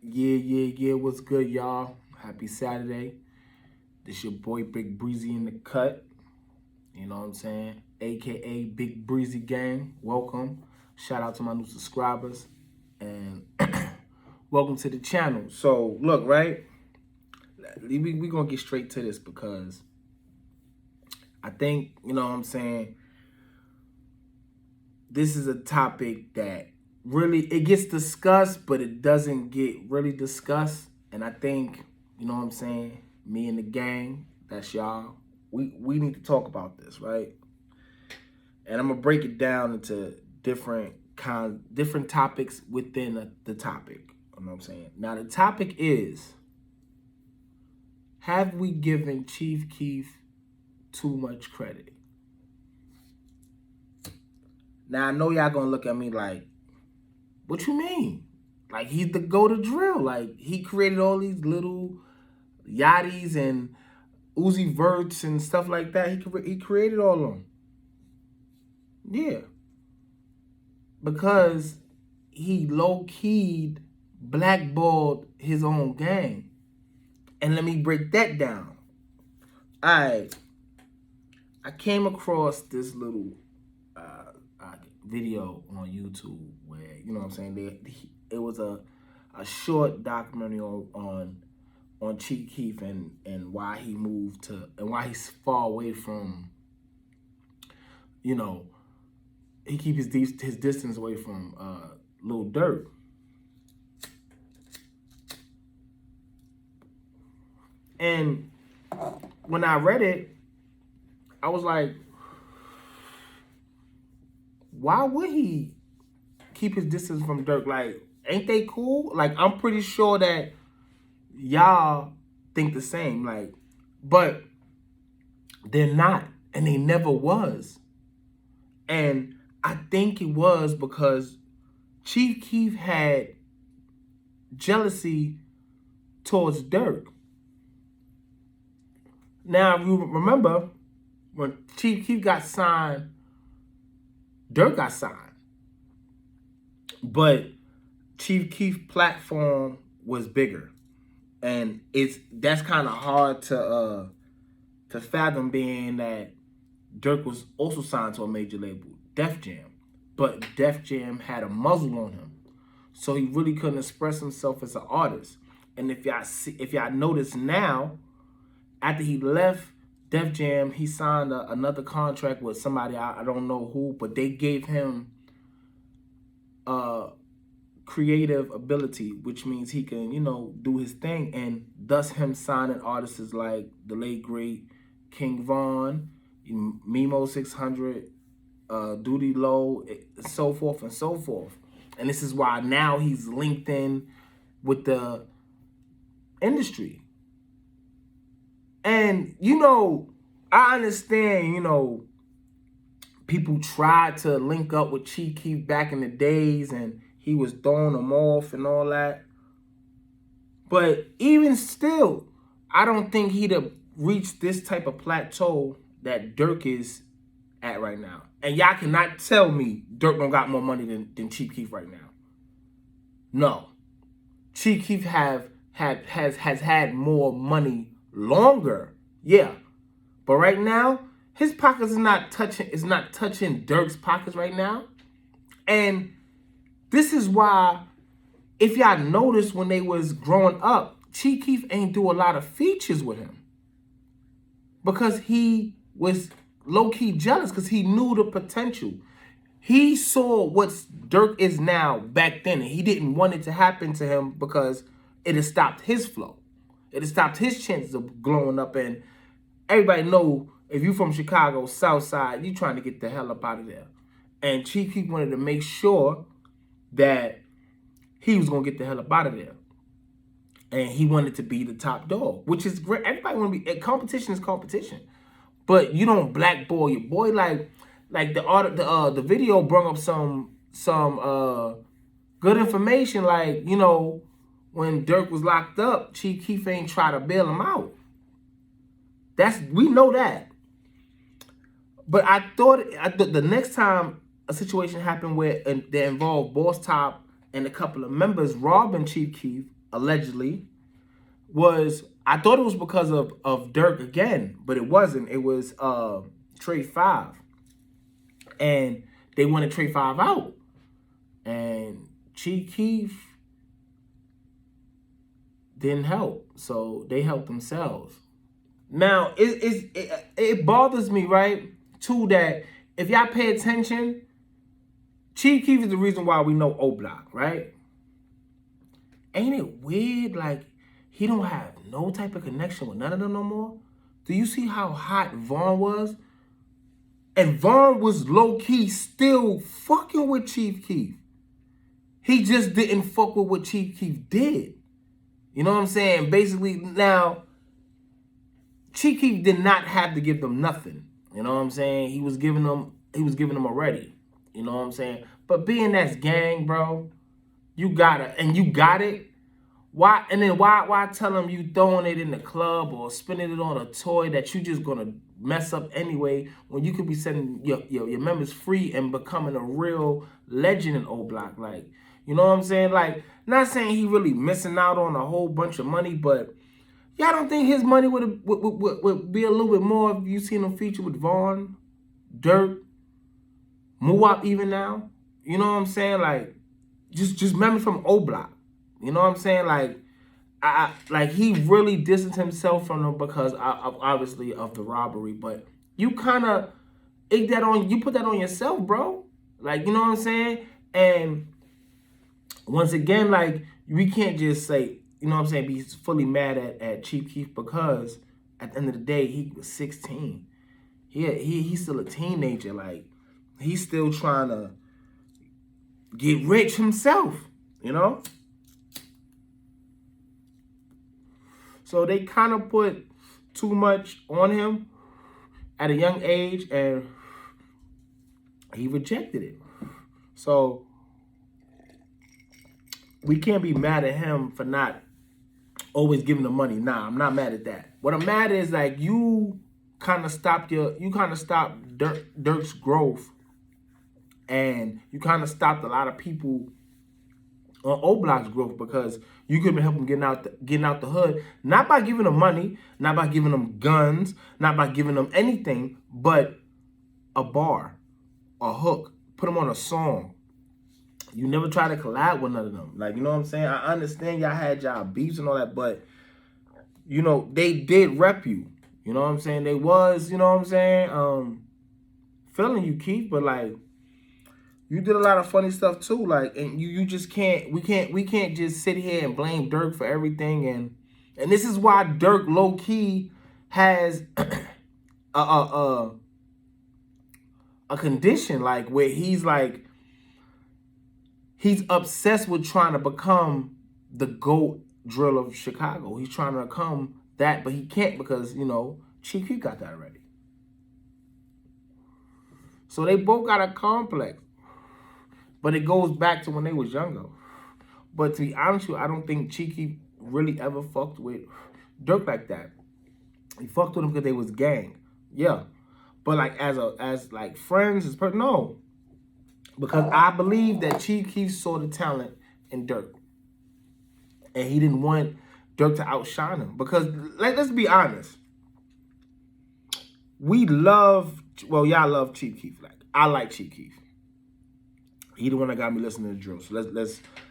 Yeah, what's good, y'all? Happy Saturday. This your boy Big Breezy in the cut. You know what I'm saying? AKA Big Breezy Gang. Welcome. Shout out to my new subscribers. And welcome to the channel. So, look, right? We going to get straight to this because I think, you know what I'm saying, this is a topic that really, it gets discussed, but it doesn't get really discussed. And I think, you know what I'm saying, me and the gang, that's y'all, we need to talk about this, right? And I'm gonna break it down into different topics within the topic. You know what I'm saying? Now the topic is, have we given Chief Keef too much credit? Now I know y'all gonna look at me like, what you mean? Like, he's the go-to drill. Like, he created all these little Yachties and Uzi Verts and stuff like that. He created all of them. Yeah. Because he low-keyed blackballed his own gang. And let me break that down. I came across this little video on YouTube where, you know what I'm saying, it was a short documentary on Chief Keef and why he moved to, and why he's far away from, you know, he keep his distance away from Lil Durk. And when I read it, I was like, why would he keep his distance from Durk? Like, ain't they cool? Like, I'm pretty sure that y'all think the same. Like, but they're not, and they never was. And I think it was because Chief Keef had jealousy towards Durk. Now, you remember when Chief Keef got signed, Durk got signed. But Chief Keef's platform was bigger. And that's kind of hard to fathom, being that Durk was also signed to a major label, Def Jam. But Def Jam had a muzzle on him. So he really couldn't express himself as an artist. And if y'all notice now, after he left Def Jam, he signed another contract with somebody, I don't know who, but they gave him creative ability, which means he can, you know, do his thing. And thus him signing artists like the late great King Von, Mimo 600, Duty Low, so forth and so forth. And this is why now he's linked in with the industry. And, you know, I understand, you know, people tried to link up with Chief Keef back in the days and he was throwing them off and all that. But even still, I don't think he'd have reached this type of plateau that Durk is at right now. And y'all cannot tell me Durk don't got more money than Chief Keef right now. No. Chief Keef has had more money longer. Yeah. But right now, his pockets is not touching Durk's pockets right now. And this is why, if y'all noticed when they was growing up, Chief Keef ain't do a lot of features with him. Because he was low-key jealous, because he knew the potential. He saw what Durk is now back then, and he didn't want it to happen to him because it has stopped his flow. It has stopped his chances of glowing up. And everybody know, if you from Chicago, South Side, you trying to get the hell up out of there. And Chief Keef wanted to make sure that he was going to get the hell up out of there. And he wanted to be the top dog, which is great. Everybody want to be, competition is competition. But you don't blackball your boy. Like the video brought up some good information. Like, you know, when Durk was locked up, Chief Keef ain't try to bail him out. We know that. But I thought the next time a situation happened where they involved Boss Top and a couple of members robbing Chief Keef, allegedly, was I thought it was because of Durk again, but it wasn't. It was Trey 5. And they wanted Trey 5 out. And Keef didn't help. So they helped themselves. Now, it bothers me, right, too, that if y'all pay attention, Chief Keef is the reason why we know O Block, right? Ain't it weird, like, he don't have no type of connection with none of them no more? Do you see how hot Vaughn was? And Vaughn was low-key still fucking with Chief Keef. He just didn't fuck with what Chief Keef did. You know what I'm saying? Basically, now, Chief Keef did not have to give them nothing. You know what I'm saying? He was giving them already. You know what I'm saying? But being that's gang, bro, you gotta, and you got it. Why? And then why tell them you throwing it in the club or spending it on a toy that you just gonna mess up anyway, when you could be setting your members free and becoming a real legend in O Block? Like, you know what I'm saying? Like, not saying he really missing out on a whole bunch of money, but y'all don't think his money would be a little bit more if you seen him feature with Vaughn, Durk, Muwap even now? You know what I'm saying? Like, just memory from O Block. You know what I'm saying? Like he really distanced himself from them because obviously of the robbery. But you kind of put that on yourself, bro. Like, you know what I'm saying? And once again, like, we can't just say, you know what I'm saying, be fully mad at Chief Keef, because at the end of the day, he was 16. He's still a teenager. Like, he's still trying to get rich himself, you know? So they kind of put too much on him at a young age, and he rejected it. So we can't be mad at him for not always giving the money. Nah, I'm not mad at that. What I'm mad at is, like, you kind of stopped Durk's growth, and you kind of stopped a lot of people on O Block's growth, because you could have been helping getting out the hood, not by giving them money, not by giving them guns, not by giving them anything, but a bar, a hook, put them on a song. You never try to collab with none of them. Like, you know what I'm saying? I understand y'all had y'all beefs and all that, but, you know, they did rep you. You know what I'm saying? They was, you know what I'm saying, feeling you, Keith, but, like, you did a lot of funny stuff too, like, and you just can't, we can't just sit here and blame Durk for everything, and this is why Durk low key has a condition, like, where he's obsessed with trying to become the GOAT drill of Chicago. He's trying to become that, but he can't because, you know, Chief Keef got that already. So they both got a complex. But it goes back to when they was younger. But to be honest with you, I don't think Cheeky really ever fucked with Durk like that. He fucked with him because they was gang. Yeah. But like as like friends, no. Because I believe that Cheeky saw the talent in Durk. And he didn't want Durk to outshine him. Because let's be honest. Y'all love Chief Keef. Like, I like Chief Keef. He the one that got me listening to drill. So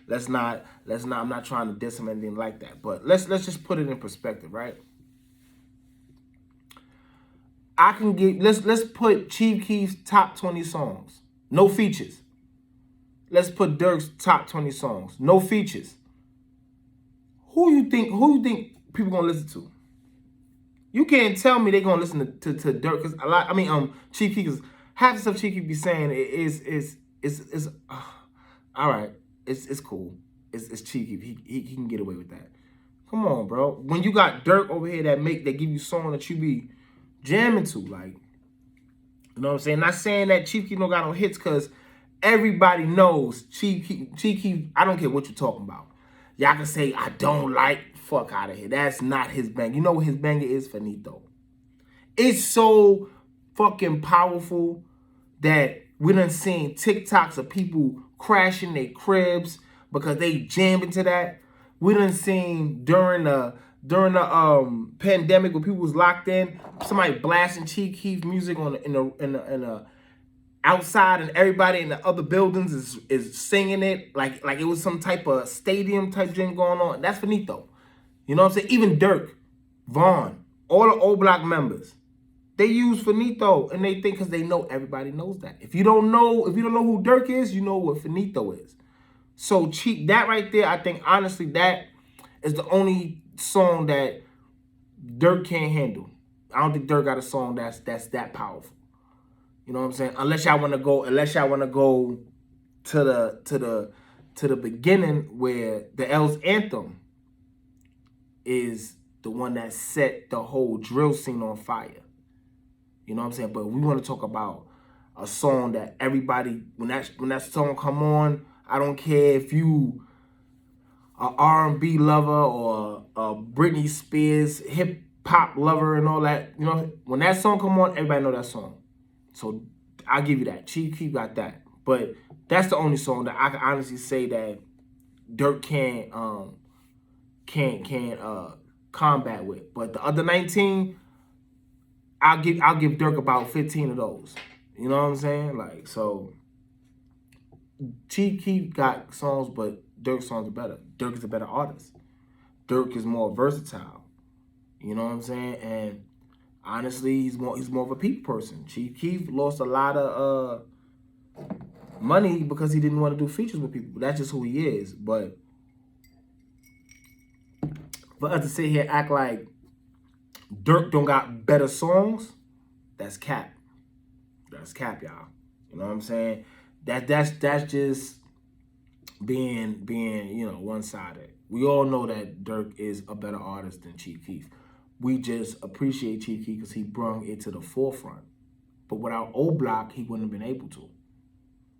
let's not. I'm not trying to diss him or anything like that. But let's just put it in perspective, right? Let's put Chief Keef's top 20 songs, no features. Let's put Durk's top 20 songs, no features. Who you think people gonna listen to? You can't tell me they gonna listen to Durk, because Chief Keef, because half the stuff Chief Keef be saying is all right. It's cool. It's cheeky. He can get away with that. Come on, bro. When you got Durk over here that give you song that you be jamming to, like, you know what I'm saying? Not saying that Chief Keef don't got no hits, because everybody knows Chief Keef. I don't care what you're talking about. Y'all can say I don't like. Fuck out of here. That's not his bang. You know what his banger is? Finito. It's so fucking powerful that we done seen TikToks of people crashing their cribs because they jam into that. We done seen during the pandemic when people was locked in, somebody blasting Chief Keef music on in the outside, and everybody in the other buildings is singing it like it was some type of stadium type thing going on. That's finito. You know what I'm saying? Even Durk, Vaughn, all the old block members, they use finito, and they think because they know everybody knows that. If you don't know who Durk is, you know what finito is. So cheap that right there, I think honestly that is the only song that Durk can't handle. I don't think Durk got a song that's that powerful. You know what I'm saying? Unless y'all wanna go to the beginning where the L's anthem is the one that set the whole drill scene on fire. You know what I'm saying? But we want to talk about a song that everybody, when that song come on, I don't care if you a R&B lover or a Britney Spears hip hop lover and all that. You know, when that song come on, everybody know that song. So I'll give you that. Chief Keef got that. But that's the only song that I can honestly say that Durk can't combat with. But the other 19, I'll give Durk about 15 of those. You know what I'm saying? Like, so Chief Keef got songs, but Durk's songs are better. Durk is a better artist. Durk is more versatile. You know what I'm saying? And honestly, he's more of a people person. Chief Keef lost a lot of money because he didn't want to do features with people. That's just who he is. But for us to sit here and act like Durk don't got better songs, that's cap. That's cap, y'all. You know what I'm saying? That's just being one-sided. We all know that Durk is a better artist than Chief Keef. We just appreciate Chief Keef because he brung it to the forefront. But without O Block, he wouldn't have been able to.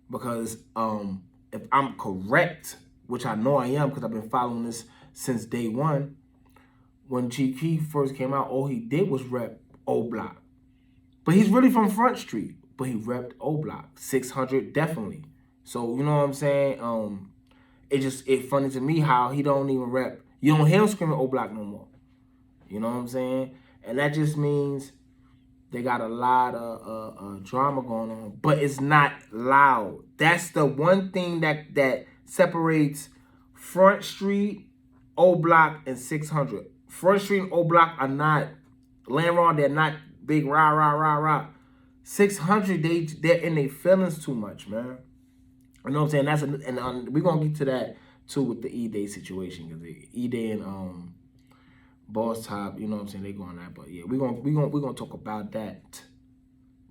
Because if I'm correct, which I know I am because I've been following this since day one, when Chief Keef first came out, all he did was rep O Block. But he's really from Front Street, but he repped O Block. 600 definitely. So, you know what I'm saying? It's funny to me how he don't even rep. You don't hear him screaming O Block no more. You know what I'm saying? And that just means they got a lot of drama going on, but it's not loud. That's the one thing that separates Front Street, O Block, and 600. Front Street and O Block are not Landron. They're not big rah rah rah rah. 600, they're in their feelings too much, man. You know what I'm saying? And we're gonna get to that too with the E-Day situation, because E-Day and Boss Top, you know what I'm saying, they go on that. But yeah, we're gonna talk about that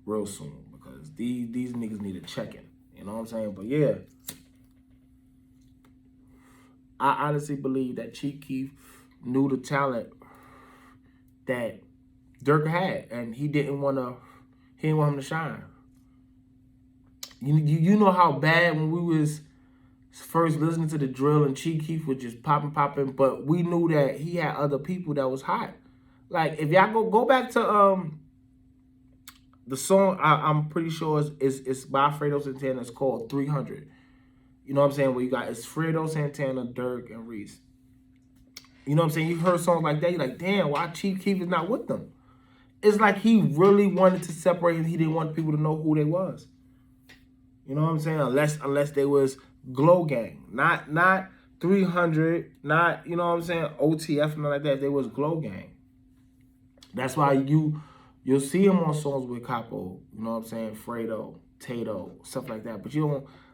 real soon, because these niggas need a check-in. You know what I'm saying? But yeah, I honestly believe that Chief Keef knew the talent that Durk had, and he didn't want him to shine. You know how bad when we was first listening to the drill and Chief Keef was just popping, but we knew that he had other people that was hot. Like, if y'all go back to the song, I'm pretty sure it's by Fredo Santana. It's called 300. You know what I'm saying? Where you got, it's Fredo Santana, Durk, and Reese. You know what I'm saying? You heard songs like that, you're like, damn, why Chief Keef is not with them? It's like he really wanted to separate him. He didn't want people to know who they was. You know what I'm saying? Unless they was Glow Gang. Not 300, not, you know what I'm saying, OTF, nothing like that. They was Glow Gang. That's why you'll see him on songs with Capo, you know what I'm saying, Fredo, Tato, stuff like that.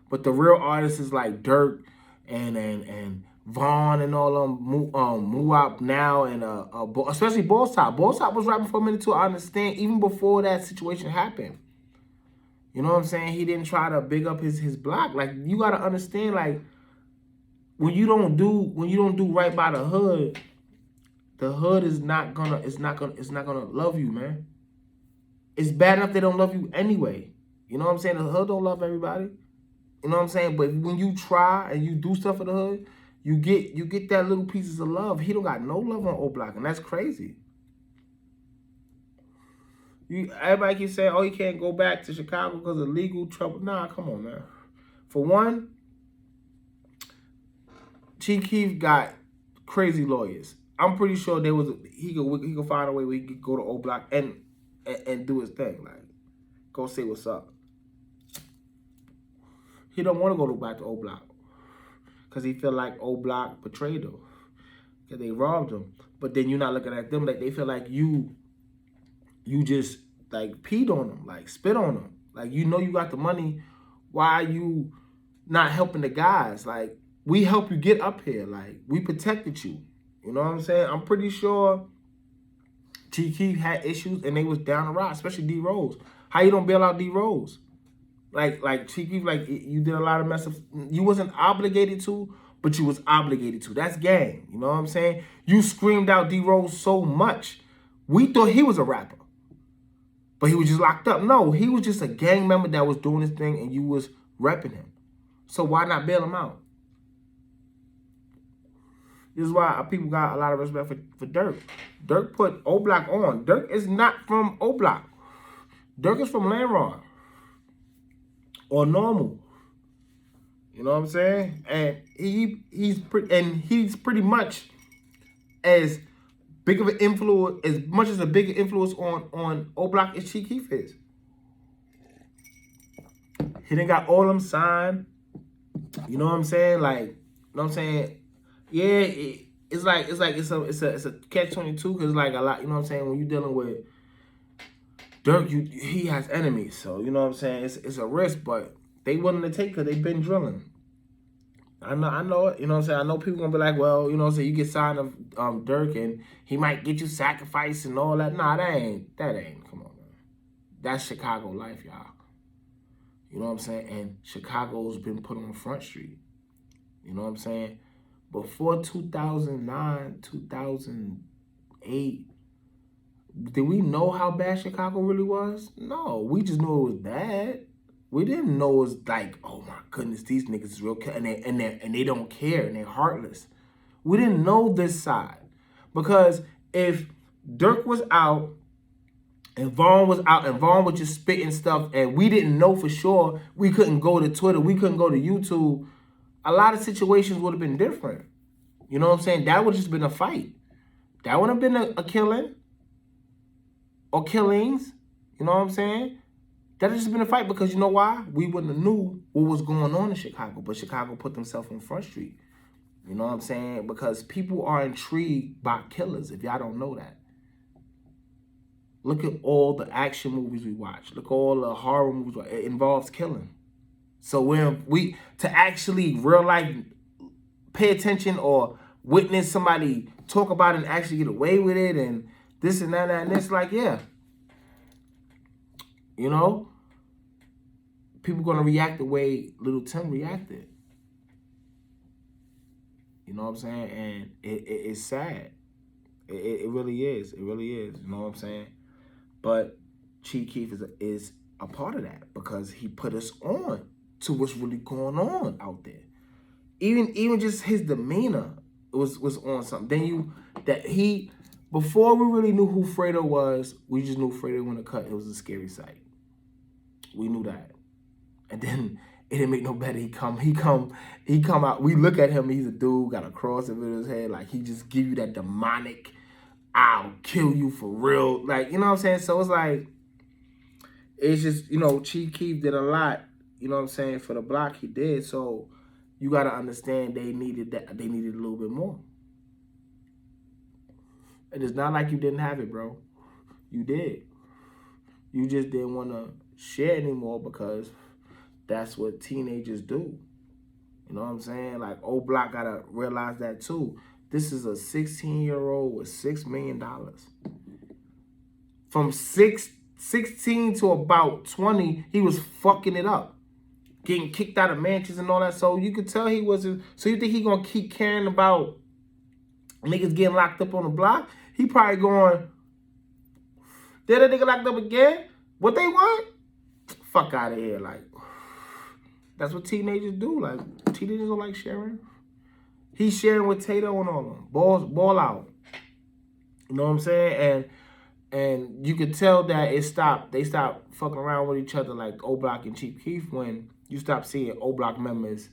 But the real artists is like Durk and Vaughn and all them, Muap now, and especially Boss Top. Boss Top was rapping for a minute too, I understand, even before that situation happened. You know what I'm saying? He didn't try to big up his block. Like, you gotta understand, like, when you don't do right by the hood is not gonna love you, man. It's bad enough they don't love you anyway. You know what I'm saying? The hood don't love everybody. You know what I'm saying? But when you try and you do stuff for the hood, you get that little pieces of love. He don't got no love on O Block, and that's crazy. Everybody keeps saying, oh, he can't go back to Chicago because of legal trouble. Nah, come on, man. For one, Chief Keef got crazy lawyers. I'm pretty sure he could find a way where he could go to O Block and do his thing, like go say what's up. He don't want to go back to O Block because he feel like O Block betrayed him because they robbed him. But then you're not looking at them like they feel like you just like peed on them, like spit on them, like you know you got the money. Why are you not helping the guys? Like we help you get up here, like we protected you. You know what I'm saying? I'm pretty sure keef had issues and they was down the ride, especially D Rose. How you don't bail out D Rose? Like keef, like you did a lot of mess up. You wasn't obligated to, but you was obligated to. That's gang. You know what I'm saying? You screamed out D Rose so much. We thought he was a rapper, but he was just locked up. No, he was just a gang member that was doing his thing and you was repping him. So why not bail him out? This is why people got a lot of respect for Durk. Durk put O Block on. Durk is not from O Block. Durk is from Landron or Normal. You know what I'm saying? And he's pretty much as big of an influence, as much as a bigger influence on O Block as keef is. He done got all them signed. You know what I'm saying? Like, you know what I'm saying? Yeah, it's a catch-22 because like a lot, you know what I'm saying? When you're dealing with Durk, he has enemies, so you know what I'm saying? It's a risk, but they willing to take because they've been drilling. I know it. You know what I'm saying? I know people gonna be like, well, you know what I'm saying? You get signed of Durk and he might get you sacrificed and all that. Nah, that ain't. Come on, man. That's Chicago life, y'all. You know what I'm saying? And Chicago's been put on Front Street. You know what I'm saying? Before 2009, 2008, did we know how bad Chicago really was? No, we just knew it was bad. We didn't know it was like, oh my goodness, these niggas is real, and they don't care and they're heartless. We didn't know this side because if Durk was out and Vaughn was out and Vaughn was just spitting stuff and we didn't know for sure, we couldn't go to Twitter, we couldn't go to YouTube, a lot of situations would have been different. You know what I'm saying? That would have just been a fight. That would have been a killing or killings. You know what I'm saying? That would have just been a fight because you know why? We wouldn't have knew what was going on in Chicago, but Chicago put themselves on Front Street. You know what I'm saying? Because people are intrigued by killers, if y'all don't know that. Look at all the action movies we watch. Look at all the horror movies. It involves killing. So when we to actually real life pay attention or witness somebody talk about it and actually get away with it and this and that and this, like, yeah. You know? People gonna react the way Little Tim reacted. You know what I'm saying? And it's sad. It really is. It really is. You know what I'm saying? But keef is a part of that because he put us on to what's really going on out there. Even just his demeanor was on something. Before we really knew who Fredo was, we just knew Fredo when to cut. It was a scary sight. We knew that. And then it didn't make no better. He come out. We look at him, he's a dude, got a cross over his head. Like he just give you that demonic, I'll kill you for real. Like, you know what I'm saying? So it's like, it's just, you know, keef did a lot, you know what I'm saying, for the block he did. So you got to understand they needed that. They needed a little bit more. And it's not like you didn't have it, bro. You did. You just didn't want to share anymore because that's what teenagers do. You know what I'm saying? Like, O Block got to realize that too. This is a 16-year-old with $6 million. From 16 to about 20, he was fucking it up. Getting kicked out of mansions and all that. So you could tell he wasn't. So you think he gonna keep caring about niggas getting locked up on the block? He probably going, did that nigga locked up again? What they want? Fuck out of here. Like, that's what teenagers do. Like, teenagers don't like sharing. He's sharing with Tato and all of them. Ball out. You know what I'm saying? And you could tell that it stopped. They stopped fucking around with each other like O Block and keef when you stop seeing O Block members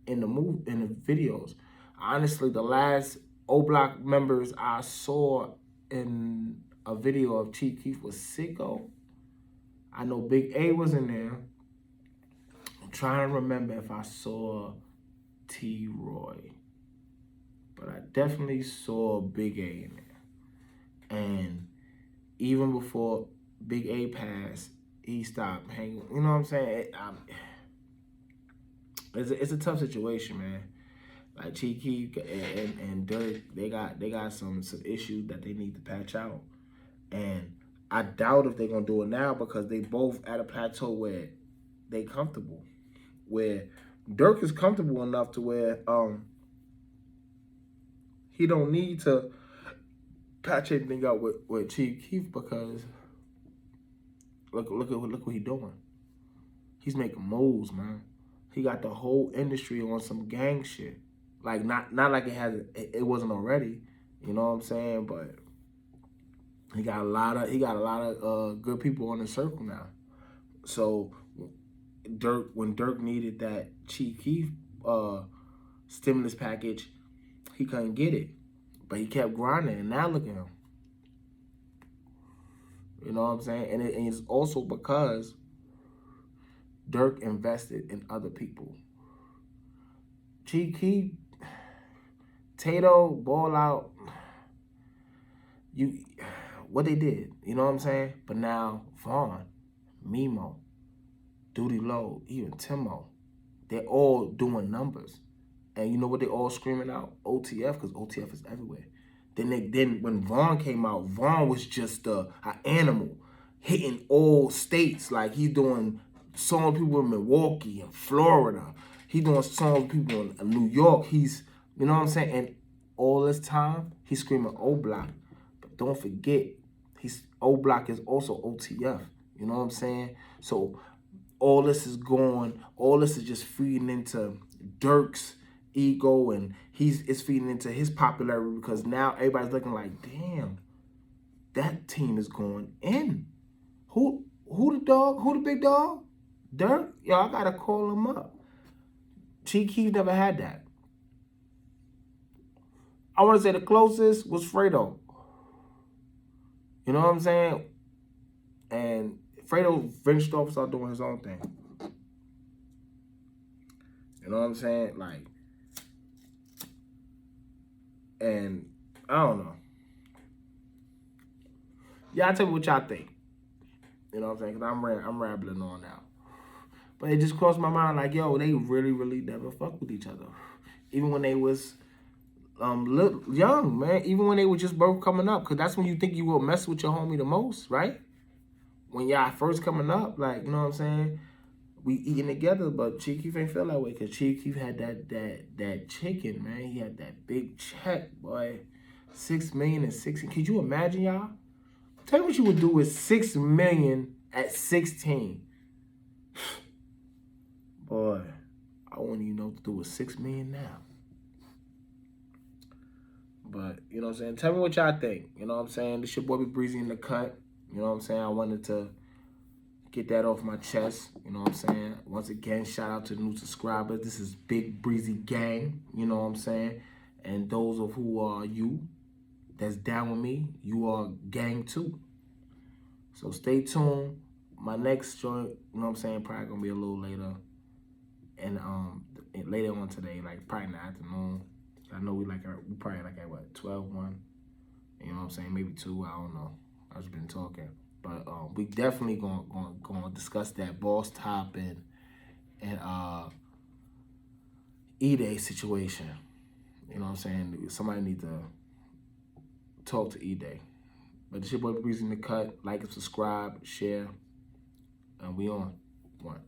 in the videos. Honestly, the last O Block members I saw in a video of Chief Keef was Sicko. I know Big A was in there. I'm trying to remember if I saw T-Roy. But I definitely saw Big A in there. And even before Big A passed, he stopped hanging. You know what I'm saying? It's a tough situation, man. Like Chief Keef and Durk, they got some issues that they need to patch out. And I doubt if they're gonna do it now because they both at a plateau where they comfortable. Where Durk is comfortable enough to where he don't need to patch anything out with Chief Keef because look what he doing. He's making moves, man. He got the whole industry on some gang shit. Like not like it wasn't already. You know what I'm saying? But he got a lot of good people on the circle now. So when Durk needed that Chief Keef stimulus package, he couldn't get it. But he kept grinding, and now look at him. You know what I'm saying? And it's also because Durk invested in other people. Chief Keef, Tato, Ball Out, what they did, you know what I'm saying? But now Vaughn, Mimo, Duty Low, even Timo, they're all doing numbers. And you know what they all screaming out? OTF, because OTF is everywhere. Then when Vaughn came out, Vaughn was just an animal, hitting all states. Like he's doing songs with people in Milwaukee and Florida. He doing songs with people in New York. He's, you know what I'm saying? And all this time, he's screaming O Block. But don't forget, O Block is also OTF. You know what I'm saying? So all this is just feeding into Durk's ego, and it's feeding into his popularity because now everybody's looking like, damn, that team is going in. Who the dog? Who the big dog? Durk? Yo, I gotta call him up. Chief Keef never had that. I want to say the closest was Fredo. You know what I'm saying? And Fredo ventured off, started doing his own thing. You know what I'm saying? Like, and I don't know. Y'all tell me what y'all think. You know what I'm saying? Because I'm rambling on now. But it just crossed my mind like, yo, they really, really never fuck with each other. Even when they was young, man. Even when they were just both coming up. Because that's when you think you will mess with your homie the most, right? When y'all first coming up, like, you know what I'm saying? We eating together, but Chief Keef ain't feel that way because Chief Keef had that chicken, man. He had that big check, boy. $6 million and 16. Could you imagine, y'all? Tell me what you would do with $6 million at 16. Boy, I wouldn't even know what to do with $6 million now. But, you know what I'm saying? Tell me what y'all think. You know what I'm saying? This your boy Be Breezy in the cut. You know what I'm saying? I wanted to get that off my chest. You know what I'm saying? Once again, shout out to the new subscribers. This is Big Breezy Gang. You know what I'm saying? And those of who are you that's down with me, you are gang too. So stay tuned. My next joint, you know what I'm saying, probably gonna be a little later. And later on today, like probably in the afternoon. I know we probably like at what, 12-1? You know what I'm saying? Maybe 2, I don't know. I've just been talking. But we definitely gonna discuss that Boss Top and E-Day situation. You know what I'm saying? Somebody need to talk to E-Day. But it's your boy Breezy in the cut. Like and subscribe, share, and we on. One.